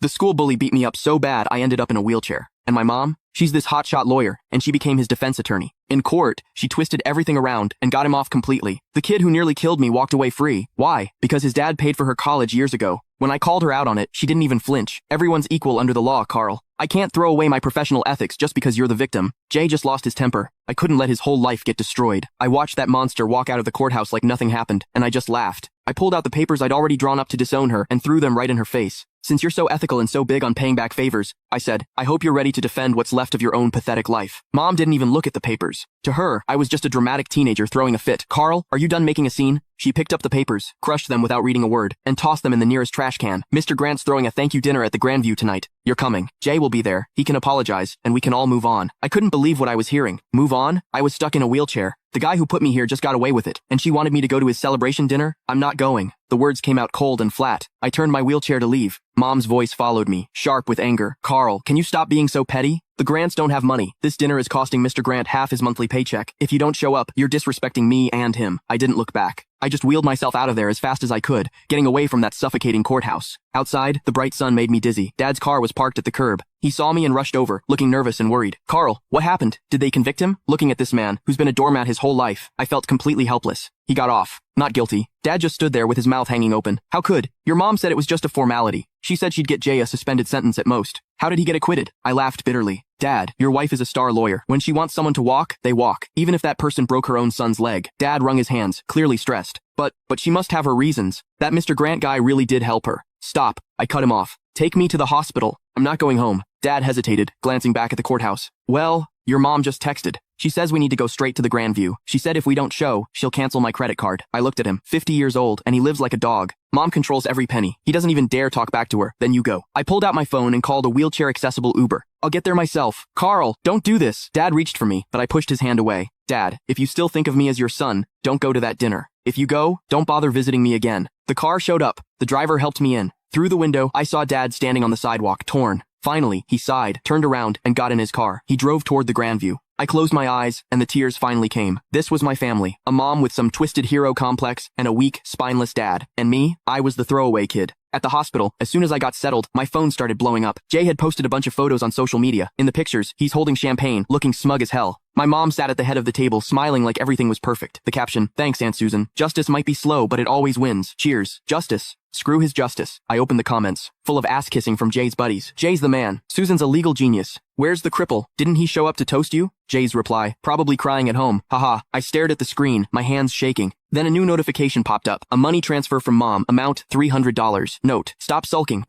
The school bully beat me up so bad I ended up in a wheelchair. And my mom? She's this hotshot lawyer, and she became his defense attorney. In court, she twisted everything around and got him off completely. The kid who nearly killed me walked away free. Why? Because his dad paid for her college years ago. When I called her out on it, she didn't even flinch. Everyone's equal under the law, Carl. I can't throw away my professional ethics just because you're the victim. Jay just lost his temper. I couldn't let his whole life get destroyed. I watched that monster walk out of the courthouse like nothing happened, and I just laughed. I pulled out the papers I'd already drawn up to disown her and threw them right in her face. Since you're so ethical and so big on paying back favors, I said, I hope you're ready to defend what's left of your own pathetic life. Mom didn't even look at the papers. To her, I was just a dramatic teenager throwing a fit. Carl, are you done making a scene? She picked up the papers, crushed them without reading a word, and tossed them in the nearest trash can. Mr. Grant's throwing a thank you dinner at the Grandview tonight. You're coming. Jay will be there. He can apologize, and we can all move on. I couldn't believe what I was hearing. Move on? I was stuck in a wheelchair. The guy who put me here just got away with it, and she wanted me to go to his celebration dinner? I'm not going. The words came out cold and flat. I turned my wheelchair to leave. Mom's voice followed me, sharp with anger. Carl, can you stop being so petty? The Grants don't have money. This dinner is costing Mr. Grant half his monthly paycheck. If you don't show up, you're disrespecting me and him. I didn't look back. I just wheeled myself out of there as fast as I could, getting away from that suffocating courthouse. Outside, the bright sun made me dizzy. Dad's car was parked at the curb. He saw me and rushed over, looking nervous and worried. Carl, what happened? Did they convict him? Looking at this man, who's been a doormat his whole life, I felt completely helpless. He got off. Not guilty. Dad just stood there with his mouth hanging open. How could? Your mom said it was just a formality. She said she'd get Jay a suspended sentence at most. How did he get acquitted? I laughed bitterly. Dad, your wife is a star lawyer. When she wants someone to walk, they walk, even if that person broke her own son's leg. Dad wrung his hands, clearly stressed. But she must have her reasons. That Mr. Grant guy really did help her. Stop. I cut him off. Take me to the hospital. I'm not going home. Dad hesitated, glancing back at the courthouse. Well, your mom just texted. She says we need to go straight to the Grandview. She said if we don't show, she'll cancel my credit card. I looked at him, 50 years old, and he lives like a dog. Mom controls every penny. He doesn't even dare talk back to her. Then you go. I pulled out my phone and called a wheelchair-accessible Uber. I'll get there myself. Carl, don't do this. Dad reached for me, but I pushed his hand away. Dad, if you still think of me as your son, don't go to that dinner. If you go, don't bother visiting me again. The car showed up. The driver helped me in. Through the window, I saw Dad standing on the sidewalk, torn. Finally, he sighed, turned around, and got in his car. He drove toward the Grandview. I closed my eyes, and the tears finally came. This was my family. A mom with some twisted hero complex, and a weak, spineless dad. And me, I was the throwaway kid. At the hospital, as soon as I got settled, my phone started blowing up. Jay had posted a bunch of photos on social media. In the pictures, he's holding champagne, looking smug as hell. My mom sat at the head of the table, smiling like everything was perfect. The caption, thanks, Aunt Susan. Justice might be slow, but it always wins. Cheers. Justice. Screw his justice. I opened the comments, full of ass-kissing from Jay's buddies. Jay's the man. Susan's a legal genius. Where's the cripple? Didn't he show up to toast you? Jay's reply, probably crying at home. Haha. I stared at the screen, my hands shaking. Then a new notification popped up. A money transfer from mom. Amount $300. Note, stop sulking.